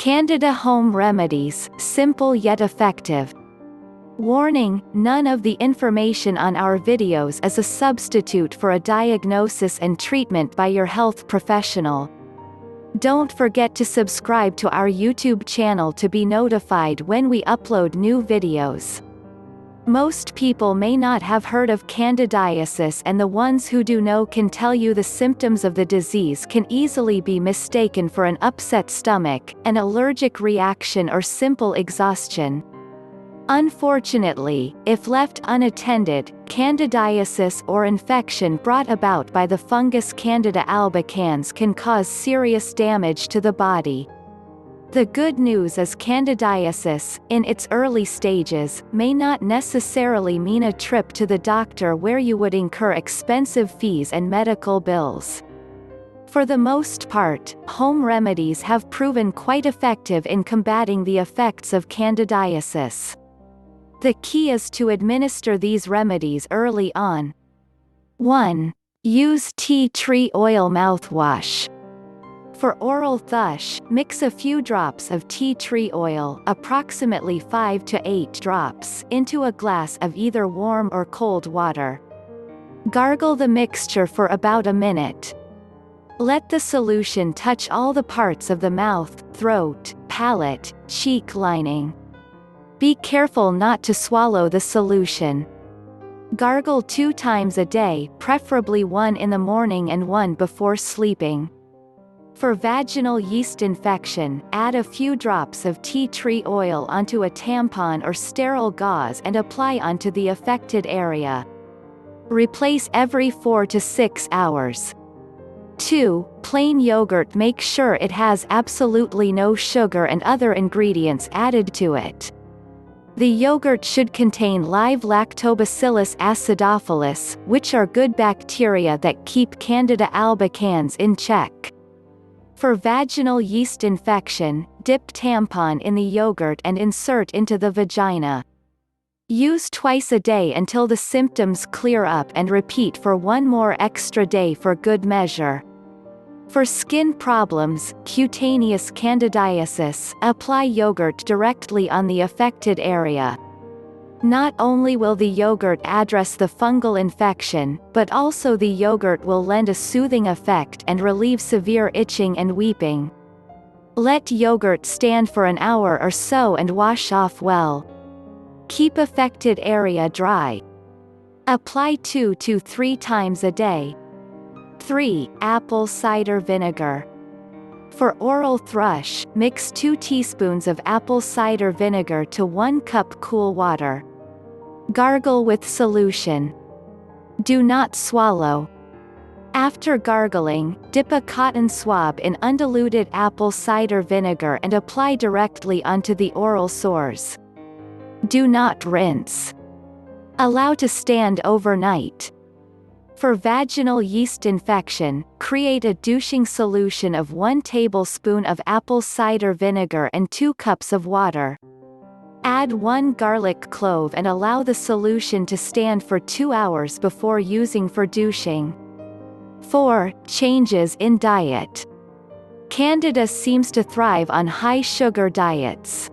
Candida Home Remedies, simple yet effective. Warning: none of the information on our videos is a substitute for a diagnosis and treatment by your health professional. Don't forget to subscribe to our YouTube channel to be notified when we upload new videos. Most people may not have heard of candidiasis, and the ones who do know can tell you the symptoms of the disease can easily be mistaken for an upset stomach, an allergic reaction, or simple exhaustion. Unfortunately, if left unattended, candidiasis or infection brought about by the fungus Candida albicans can cause serious damage to the body. The good news is candidiasis, in its early stages, may not necessarily mean a trip to the doctor where you would incur expensive fees and medical bills. For the most part, home remedies have proven quite effective in combating the effects of candidiasis. The key is to administer these remedies early on. 1. Use tea tree oil mouthwash. For oral thrush, mix a few drops of tea tree oil, approximately 5 to 8 drops, into a glass of either warm or cold water. Gargle the mixture for about a minute. Let the solution touch all the parts of the mouth, throat, palate, cheek lining. Be careful not to swallow the solution. Gargle 2 times a day, preferably one in the morning and one before sleeping. For vaginal yeast infection, add a few drops of tea tree oil onto a tampon or sterile gauze and apply onto the affected area. Replace every 4 to 6 hours. 2. Plain yogurt. Make sure it has absolutely no sugar and other ingredients added to it. The yogurt should contain live Lactobacillus acidophilus, which are good bacteria that keep Candida albicans in check. For vaginal yeast infection, dip tampon in the yogurt and insert into the vagina. Use twice a day until the symptoms clear up, and repeat for one more extra day for good measure. For skin problems, cutaneous candidiasis, apply yogurt directly on the affected area. Not only will the yogurt address the fungal infection, but also the yogurt will lend a soothing effect and relieve severe itching and weeping. Let yogurt stand for an hour or so and wash off well. Keep affected area dry. Apply 2 to 3 times a day. 3. Apple cider vinegar. For oral thrush, mix 2 teaspoons of apple cider vinegar to 1 cup cool water. Gargle with solution. Do not swallow. After gargling, dip a cotton swab in undiluted apple cider vinegar and apply directly onto the oral sores. Do not rinse. Allow to stand overnight. For vaginal yeast infection, create a douching solution of 1 tablespoon of apple cider vinegar and 2 cups of water. Add 1 garlic clove and allow the solution to stand for 2 hours before using for douching. 4. Changes in diet. Candida seems to thrive on high-sugar diets.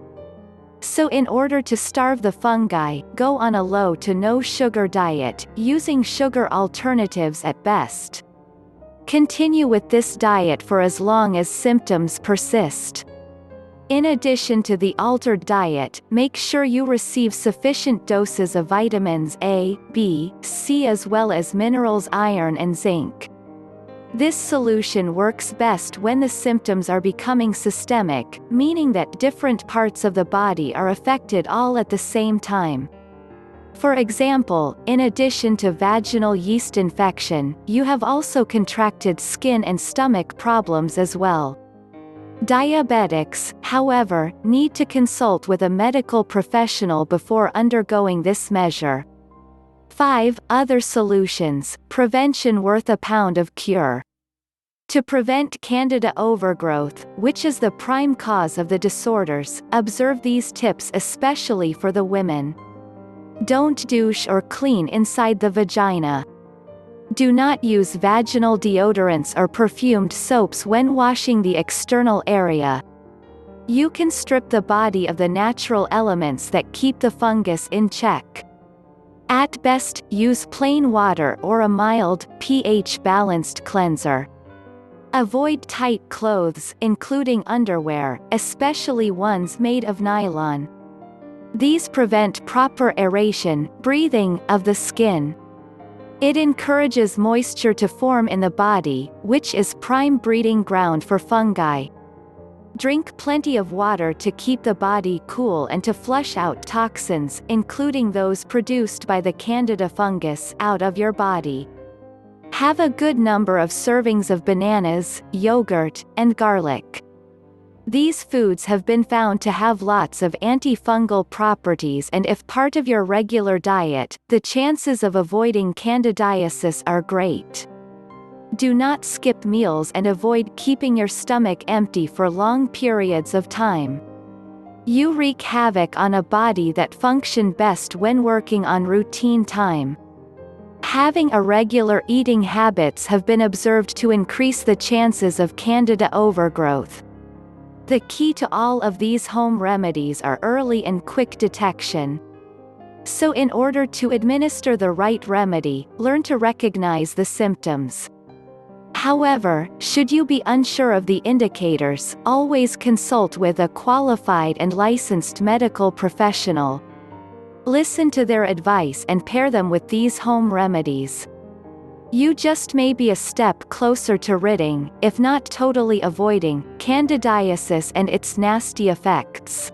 So in order to starve the fungi, go on a low to no sugar diet, using sugar alternatives at best. Continue with this diet for as long as symptoms persist. In addition to the altered diet, make sure you receive sufficient doses of vitamins A, B, C, as well as minerals iron and zinc. This solution works best when the symptoms are becoming systemic, meaning that different parts of the body are affected all at the same time. For example, in addition to vaginal yeast infection, you have also contracted skin and stomach problems as well. Diabetics, however, need to consult with a medical professional before undergoing this measure. 5. Other solutions. Prevention worth a pound of cure. To prevent Candida overgrowth, which is the prime cause of the disorders, observe these tips especially for the women. Don't douche or clean inside the vagina. Do not use vaginal deodorants or perfumed soaps when washing the external area. You can strip the body of the natural elements that keep the fungus in check. At best, use plain water or a mild, pH-balanced cleanser. Avoid tight clothes, including underwear, especially ones made of nylon. These prevent proper aeration, breathing, of the skin. It encourages moisture to form in the body, which is prime breeding ground for fungi. Drink plenty of water to keep the body cool and to flush out toxins, including those produced by the Candida fungus, out of your body. Have a good number of servings of bananas, yogurt, and garlic. These foods have been found to have lots of antifungal properties, and if part of your regular diet, the chances of avoiding candidiasis are great. Do not skip meals and avoid keeping your stomach empty for long periods of time. You wreak havoc on a body that functions best when working on routine time. Having irregular eating habits have been observed to increase the chances of Candida overgrowth. The key to all of these home remedies are early and quick detection. So in order to administer the right remedy, learn to recognize the symptoms. However, should you be unsure of the indicators, always consult with a qualified and licensed medical professional. Listen to their advice and pair them with these home remedies. You just may be a step closer to ridding, if not totally avoiding, candidiasis and its nasty effects.